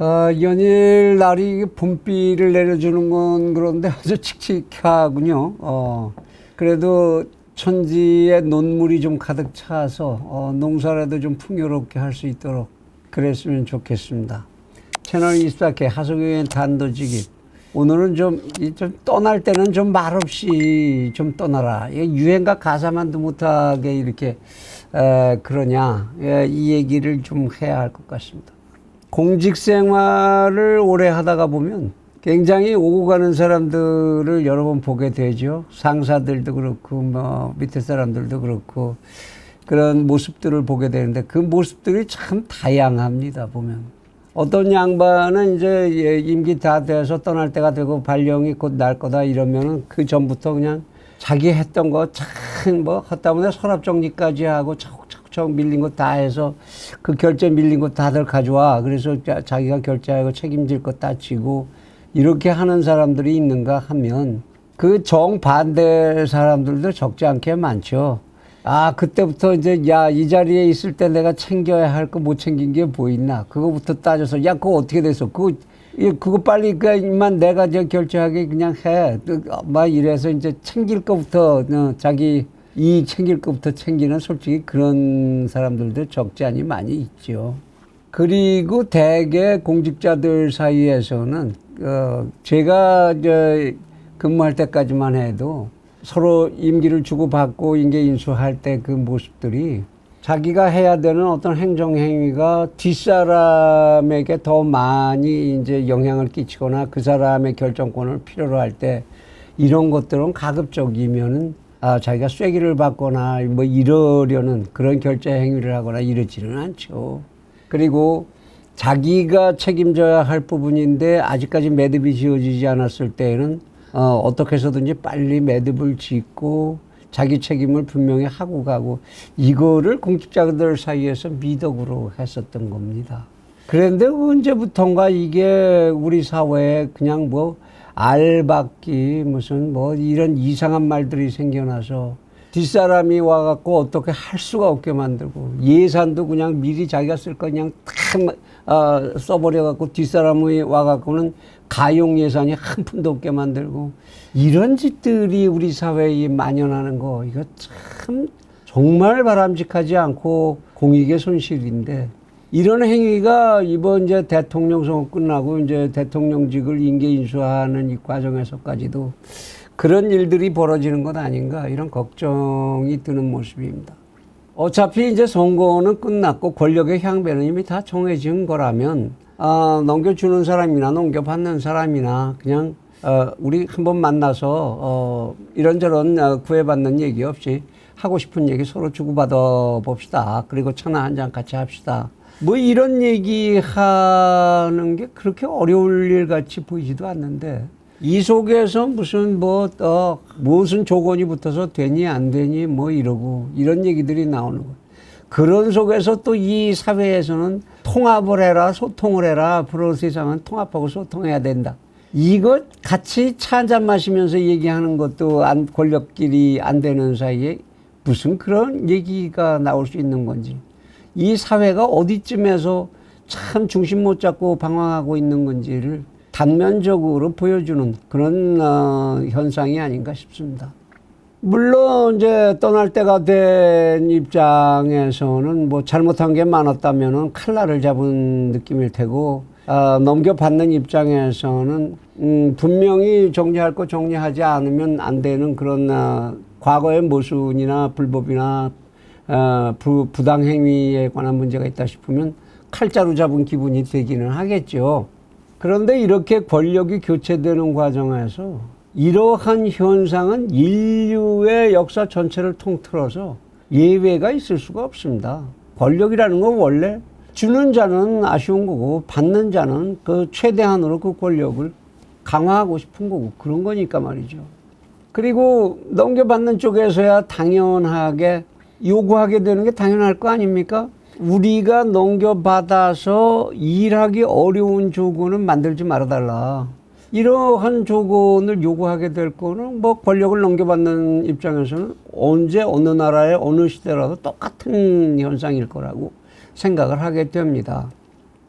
연일 날이 봄비를 내려주는 건 그런데 아주 칙칙하군요. 그래도 천지에 논물이 좀 가득 차서 농사라도 좀 풍요롭게 할 수 있도록 그랬으면 좋겠습니다. 채널 24K 하석영의 단도직입. 오늘은 좀 떠날 때는 좀 말없이 좀 떠나라. 유행가 가사만도 못하게 이렇게 그러냐. 이 얘기를 좀 해야 할 것 같습니다. 공직 생활을 오래 하다가 보면 굉장히 오고 가는 사람들을 여러 번 보게 되죠. 상사들도 그렇고 밑에 사람들도 그렇고 그런 모습들을 보게 되는데 그 모습들이 참 다양합니다. 보면 어떤 양반은 이제 임기 다 돼서 떠날 때가 되고 발령이 곧 날 거다 이러면은 그 전부터 그냥 자기 했던 거 참 헛다문에 서랍 정리까지 하고 차곡차곡 밀린 거 다 해서 그 결제 밀린 거 다들 가져와. 그래서 자기가 결제하고 책임질 거 다 지고 이렇게 하는 사람들이 있는가 하면 그 정반대 사람들도 적지 않게 많죠. 그때부터 이제 이 자리에 있을 때 내가 챙겨야 할 거 못 챙긴 게 뭐 있나. 그거부터 따져서 그거 어떻게 됐어. 그거 빨리 그만 내가 결제하게 그냥 해. 이래서 이제 챙길 거부터 자기 이 챙길 것부터 챙기는 솔직히 그런 사람들도 적지 않이 많이 있죠. 그리고 대개 공직자들 사이에서는 제가 근무할 때까지만 해도 서로 임기를 주고받고 임계 인수할 때 그 모습들이 자기가 해야 되는 어떤 행정행위가 뒷사람에게 더 많이 이제 영향을 끼치거나 그 사람의 결정권을 필요로 할 때 이런 것들은 가급적이면은 자기가 쐐기를 받거나 이러려는 그런 결제 행위를 하거나 이러지는 않죠. 그리고 자기가 책임져야 할 부분인데 아직까지 매듭이 지어지지 않았을 때에는 어떻게 해서든지 빨리 매듭을 짓고 자기 책임을 분명히 하고 가고 이거를 공직자들 사이에서 미덕으로 했었던 겁니다. 그런데 언제부턴가 이게 우리 사회에 그냥 알박기 무슨 이런 이상한 말들이 생겨나서 뒷사람이 와갖고 어떻게 할 수가 없게 만들고 예산도 그냥 미리 자기가 쓸 거 그냥 다 써버려갖고 뒷사람이 와갖고는 가용 예산이 한 푼도 없게 만들고 이런 짓들이 우리 사회에 만연하는 거 이거 참 정말 바람직하지 않고 공익의 손실인데 이런 행위가 이번 이제 대통령 선거 끝나고 이제 대통령직을 임계 인수하는 이 과정에서까지도 그런 일들이 벌어지는 것 아닌가 이런 걱정이 드는 모습입니다. 어차피 이제 선거는 끝났고 권력의 향배는 이미 다 정해진 거라면 넘겨주는 사람이나 넘겨받는 사람이나 그냥 우리 한번 만나서 이런저런 구애받는 얘기 없이 하고 싶은 얘기 서로 주고받아 봅시다. 그리고 차나 한 잔 같이 합시다. 이런 얘기 하는 게 그렇게 어려울 일 같이 보이지도 않는데 이 속에서 무슨 무슨 조건이 붙어서 되니 안 되니 이러고 이런 얘기들이 나오는 거예요. 그런 속에서 또 이 사회에서는 통합을 해라, 소통을 해라. 앞으로 세상은 통합하고 소통해야 된다. 이거 같이 차 한잔 마시면서 얘기하는 것도 권력끼리 안 되는 사이에 무슨 그런 얘기가 나올 수 있는 건지. 이 사회가 어디쯤에서 참 중심 못 잡고 방황하고 있는 건지를 단면적으로 보여주는 그런 현상이 아닌가 싶습니다. 물론 이제 떠날 때가 된 입장에서는 잘못한 게 많았다면은 칼날을 잡은 느낌일 테고 넘겨받는 입장에서는 분명히 정리할 거 정리하지 않으면 안 되는 그런 과거의 모순이나 불법이나 부당행위에 관한 문제가 있다 싶으면 칼자루 잡은 기분이 되기는 하겠죠. 그런데 이렇게 권력이 교체되는 과정에서 이러한 현상은 인류의 역사 전체를 통틀어서 예외가 있을 수가 없습니다. 권력이라는 건 원래 주는 자는 아쉬운 거고 받는 자는 그 최대한으로 그 권력을 강화하고 싶은 거고 그런 거니까 말이죠. 그리고 넘겨받는 쪽에서야 당연하게 요구하게 되는 게 당연할 거 아닙니까? 우리가 넘겨받아서 일하기 어려운 조건은 만들지 말아달라. 이러한 조건을 요구하게 될 거는 권력을 넘겨받는 입장에서는 언제 어느 나라의 어느 시대라도 똑같은 현상일 거라고 생각을 하게 됩니다.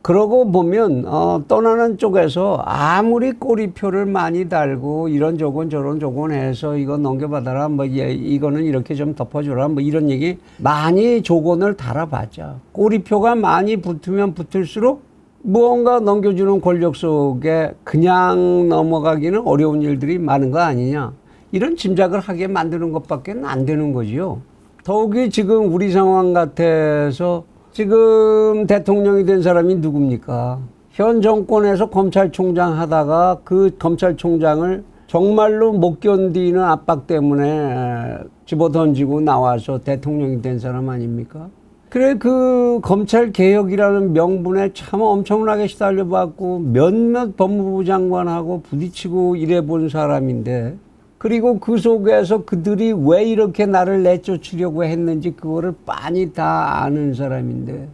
그러고 보면 떠나는 쪽에서 아무리 꼬리표를 많이 달고 이런 저건 해서 이거 넘겨받아라 뭐 이거는 이렇게 좀 덮어줘라 뭐 이런 얘기 많이 조건을 달아봤자 꼬리표가 많이 붙으면 붙을수록 무언가 넘겨주는 권력 속에 그냥 넘어가기는 어려운 일들이 많은 거 아니냐 이런 짐작을 하게 만드는 것밖에 안 되는 거지요. 더욱이 지금 우리 상황 같아서 지금 대통령이 된 사람이 누굽니까? 현 정권에서 검찰총장 하다가 그 검찰총장을 정말로 못 견디는 압박 때문에 집어던지고 나와서 대통령이 된 사람 아닙니까? 그래 그 검찰개혁이라는 명분에 참 엄청나게 시달려봤고 몇몇 법무부 장관하고 부딪히고 이래본 사람인데 그리고 그 속에서 그들이 왜 이렇게 나를 내쫓으려고 했는지 그거를 빤히 다 아는 사람인데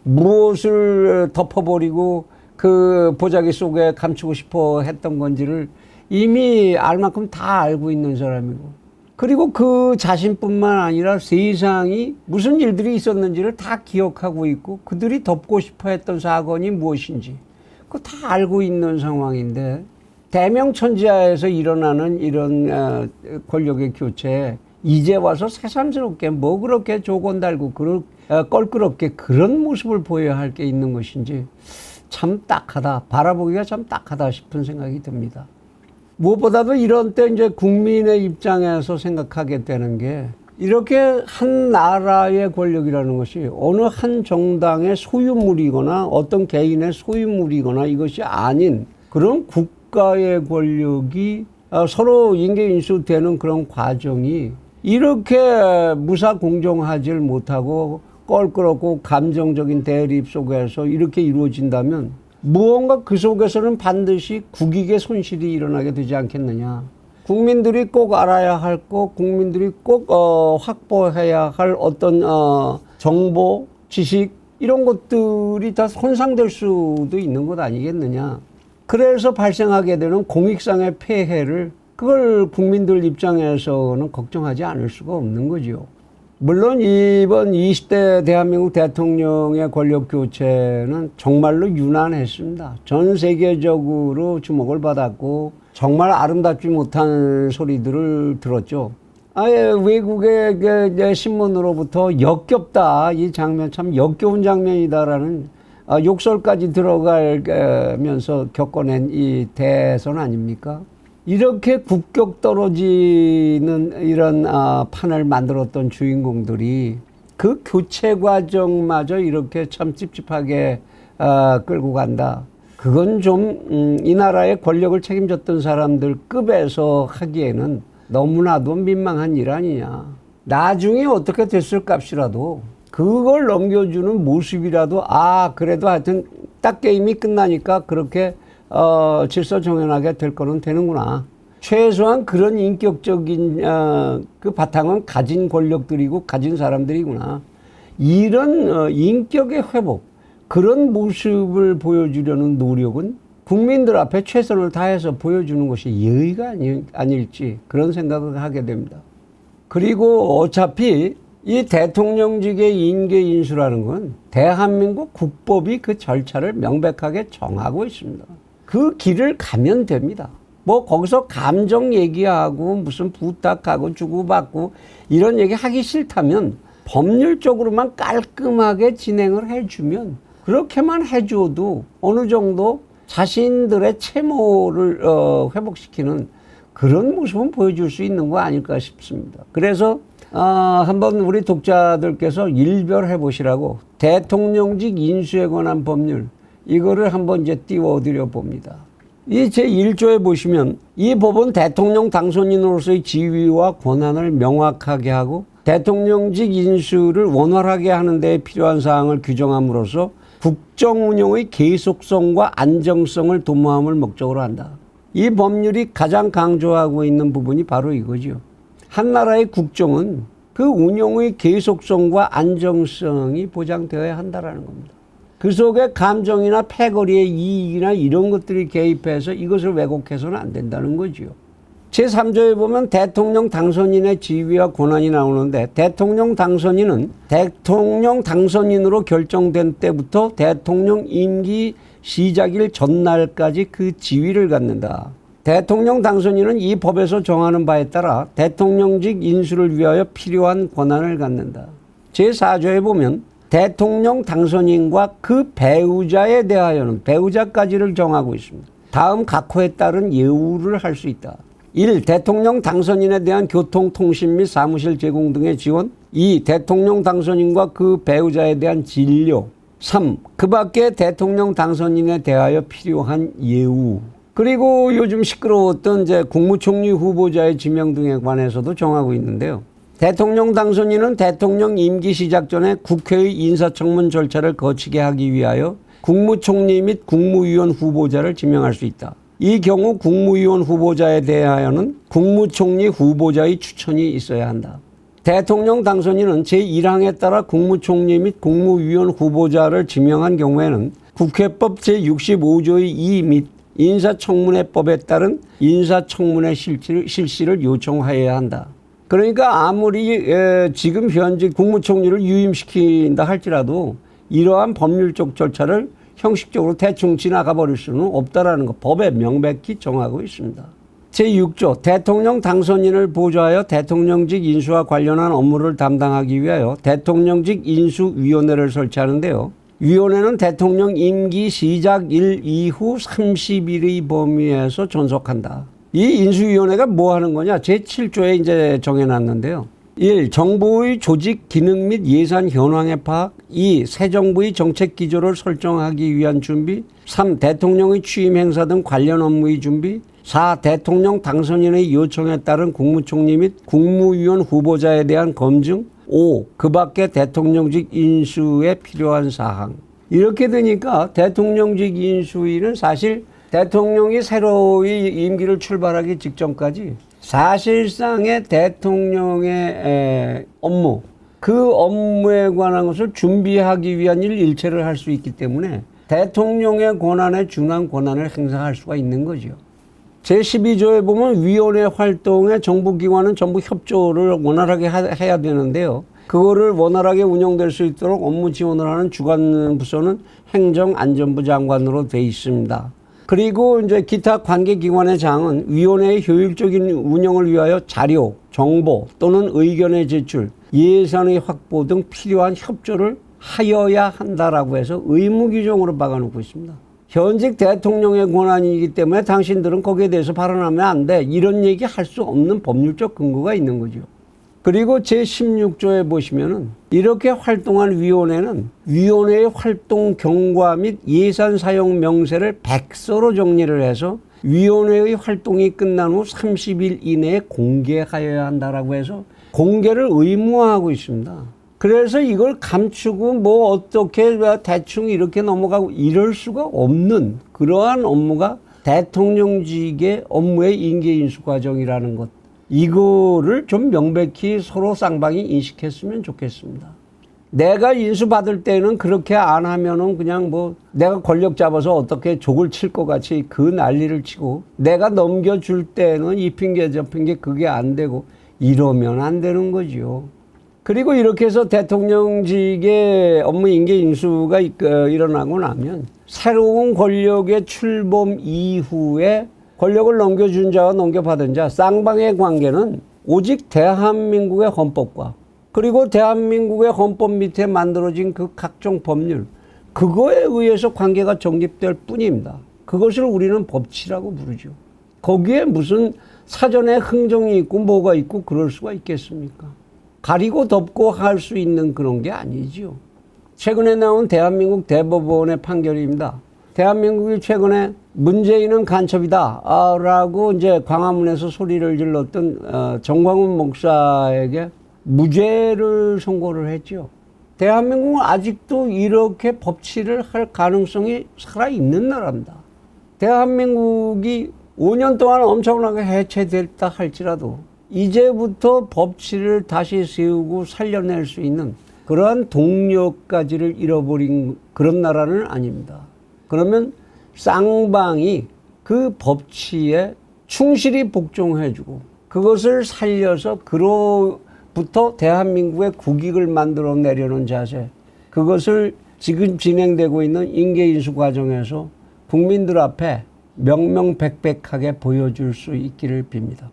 무엇을 덮어버리고 그 보자기 속에 감추고 싶어 했던 건지를 이미 알 만큼 다 알고 있는 사람이고 그리고 그 자신뿐만 아니라 세상이 무슨 일들이 있었는지를 다 기억하고 있고 그들이 덮고 싶어 했던 사건이 무엇인지 그거 다 알고 있는 상황인데 대명천지하에서 일어나는 이런 권력의 교체에 이제 와서 새삼스럽게 뭐 그렇게 조건 달고 껄끄럽게 그런 모습을 보여야 할 게 있는 것인지 참 딱하다. 바라보기가 참 딱하다 싶은 생각이 듭니다. 무엇보다도 이런 때 이제 국민의 입장에서 생각하게 되는 게 이렇게 한 나라의 권력이라는 것이 어느 한 정당의 소유물이거나 어떤 개인의 소유물이거나 이것이 아닌 그런 국가의 권력이 서로 인계인수되는 그런 과정이 이렇게 무사공정하지 못하고 껄끄럽고 감정적인 대립 속에서 이렇게 이루어진다면 무언가 그 속에서는 반드시 국익의 손실이 일어나게 되지 않겠느냐. 국민들이 꼭 알아야 할 것, 국민들이 꼭 확보해야 할 어떤 정보, 지식 이런 것들이 다 손상될 수도 있는 것 아니겠느냐. 그래서 발생하게 되는 공익상의 폐해를 그걸 국민들 입장에서는 걱정하지 않을 수가 없는 거죠. 물론 이번 20대 대한민국 대통령의 권력 교체는 정말로 유난했습니다. 전 세계적으로 주목을 받았고 정말 아름답지 못한 소리들을 들었죠. 아예 외국의 신문으로부터 역겹다. 이 장면 참 역겨운 장면이다라는 욕설까지 들어가면서 겪어낸 이 대선 아닙니까? 이렇게 국격 떨어지는 이런 판을 만들었던 주인공들이 그 교체 과정마저 이렇게 참 찝찝하게 끌고 간다. 그건 좀 이 나라의 권력을 책임졌던 사람들 급에서 하기에는 너무나도 민망한 일 아니냐. 나중에 어떻게 됐을 값이라도 그걸 넘겨주는 모습이라도 그래도 하여튼 딱 게임이 끝나니까 그렇게 질서정연하게 될 거는 되는구나. 최소한 그런 인격적인 그 바탕은 가진 권력들이고 가진 사람들이구나. 이런 인격의 회복, 그런 모습을 보여주려는 노력은 국민들 앞에 최선을 다해서 보여주는 것이 예의가 아닐지 그런 생각을 하게 됩니다. 그리고 어차피 이 대통령직의 인계인수라는 건 대한민국 국법이 그 절차를 명백하게 정하고 있습니다. 그 길을 가면 됩니다. 뭐 거기서 감정 얘기하고 무슨 부탁하고 주고받고 이런 얘기 하기 싫다면 법률적으로만 깔끔하게 진행을 해주면 그렇게만 해줘도 어느 정도 자신들의 채모를 회복시키는 그런 모습은 보여줄 수 있는 거 아닐까 싶습니다. 그래서 한번 우리 독자들께서 일별해 보시라고 대통령직 인수에 관한 법률 이거를 한번 이제 띄워드려 봅니다. 이 제1조에 보시면 이 법은 대통령 당선인으로서의 지위와 권한을 명확하게 하고 대통령직 인수를 원활하게 하는 데 필요한 사항을 규정함으로써 국정 운영의 계속성과 안정성을 도모함을 목적으로 한다. 이 법률이 가장 강조하고 있는 부분이 바로 이거죠. 한 나라의 국정은 그 운영의 계속성과 안정성이 보장되어야 한다는 겁니다. 그 속에 감정이나 패거리의 이익이나 이런 것들이 개입해서 이것을 왜곡해서는 안 된다는 거죠. 제3조에 보면 대통령 당선인의 지위와 권한이 나오는데 대통령 당선인은 대통령 당선인으로 결정된 때부터 대통령 임기 시작일 전날까지 그 지위를 갖는다. 대통령 당선인은 이 법에서 정하는 바에 따라 대통령직 인수를 위하여 필요한 권한을 갖는다. 제4조에 보면 대통령 당선인과 그 배우자에 대하여는 배우자까지를 정하고 있습니다. 다음 각호에 따른 예우를 할 수 있다. 1. 대통령 당선인에 대한 교통, 통신 및 사무실 제공 등의 지원. 2. 대통령 당선인과 그 배우자에 대한 진료. 3. 그 밖에 대통령 당선인에 대하여 필요한 예우. 그리고 요즘 시끄러웠던 이제 국무총리 후보자의 지명 등에 관해서도 정하고 있는데요. 대통령 당선인은 대통령 임기 시작 전에 국회의 인사청문 절차를 거치게 하기 위하여 국무총리 및 국무위원 후보자를 지명할 수 있다. 이 경우 국무위원 후보자에 대하여는 국무총리 후보자의 추천이 있어야 한다. 대통령 당선인은 제1항에 따라 국무총리 및 국무위원 후보자를 지명한 경우에는 국회법 제65조의 2 및 인사청문회법에 따른 인사청문회 실시를 요청하여야 한다. 그러니까 아무리 지금 현재 국무총리를 유임시킨다 할지라도 이러한 법률적 절차를 형식적으로 대충 지나가 버릴 수는 없다라는 거 법에 명백히 정하고 있습니다. 제6조 대통령 당선인을 보좌하여 대통령직 인수와 관련한 업무를 담당하기 위하여 대통령직 인수위원회를 설치하는데요. 위원회는 대통령 임기 시작일 이후 30일의 범위에서 존속한다. 이 인수위원회가 뭐 하는 거냐? 제7조에 이제 정해놨는데요. 1. 정부의 조직, 기능 및 예산 현황의 파악. 2. 새 정부의 정책 기조를 설정하기 위한 준비. 3. 대통령의 취임 행사 등 관련 업무의 준비. 4. 대통령 당선인의 요청에 따른 국무총리 및 국무위원 후보자에 대한 검증. 5. 그 밖에 대통령직 인수에 필요한 사항. 이렇게 되니까 대통령직 인수위는 사실 대통령이 새로이 임기를 출발하기 직전까지 사실상의 대통령의 업무, 그 업무에 관한 것을 준비하기 위한 일체를 할 수 있기 때문에 대통령의 권한에 준한 권한을 행사할 수가 있는 거죠. 제12조에 보면 위원회 활동에 정부기관은 전부 협조를 원활하게 해야 되는데요. 그거를 원활하게 운영될 수 있도록 업무 지원을 하는 주관 부서는 행정안전부 장관으로 돼 있습니다. 그리고 이제 기타 관계기관의 장은 위원회의 효율적인 운영을 위하여 자료, 정보 또는 의견의 제출, 예산의 확보 등 필요한 협조를 하여야 한다라고 해서 의무 규정으로 박아놓고 있습니다. 현직 대통령의 권한이기 때문에 당신들은 거기에 대해서 발언하면 안 돼. 이런 얘기 할 수 없는 법률적 근거가 있는 거죠. 그리고 제16조에 보시면은 이렇게 활동한 위원회는 위원회의 활동 경과 및 예산 사용 명세를 백서로 정리를 해서 위원회의 활동이 끝난 후 30일 이내에 공개하여야 한다라고 해서 공개를 의무화하고 있습니다. 그래서 이걸 감추고 뭐 어떻게 대충 이렇게 넘어가고 이럴 수가 없는 그러한 업무가 대통령직의 업무의 인계인수 과정이라는 것. 이거를 좀 명백히 서로 쌍방이 인식했으면 좋겠습니다. 내가 인수받을 때는 그렇게 안 하면은 그냥 뭐 내가 권력 잡아서 어떻게 족을 칠 것 같이 그 난리를 치고 내가 넘겨줄 때는 이 핑계 저 핑계 그게 안 되고 이러면 안 되는 거죠. 그리고 이렇게 해서 대통령직의 업무 인계 인수가 일어나고 나면 새로운 권력의 출범 이후에 권력을 넘겨준 자와 넘겨받은 자 쌍방의 관계는 오직 대한민국의 헌법과 그리고 대한민국의 헌법 밑에 만들어진 그 각종 법률 그거에 의해서 관계가 정립될 뿐입니다. 그것을 우리는 법치라고 부르죠. 거기에 무슨 사전에 흥정이 있고 뭐가 있고 그럴 수가 있겠습니까? 가리고 덮고 할 수 있는 그런 게 아니죠. 최근에 나온 대한민국 대법원의 판결입니다. 대한민국이 최근에 문재인은 간첩이다 라고 이제 광화문에서 소리를 질렀던 정광훈 목사에게 무죄를 선고를 했죠. 대한민국은 아직도 이렇게 법치를 할 가능성이 살아있는 나라입니다. 대한민국이 5년 동안 엄청나게 해체됐다 할지라도 이제부터 법치를 다시 세우고 살려낼 수 있는 그러한 동력까지를 잃어버린 그런 나라는 아닙니다. 그러면 쌍방이 그 법치에 충실히 복종해주고 그것을 살려서 그로부터 대한민국의 국익을 만들어내려는 자세, 그것을 지금 진행되고 있는 인계인수 과정에서 국민들 앞에 명명백백하게 보여줄 수 있기를 빕니다.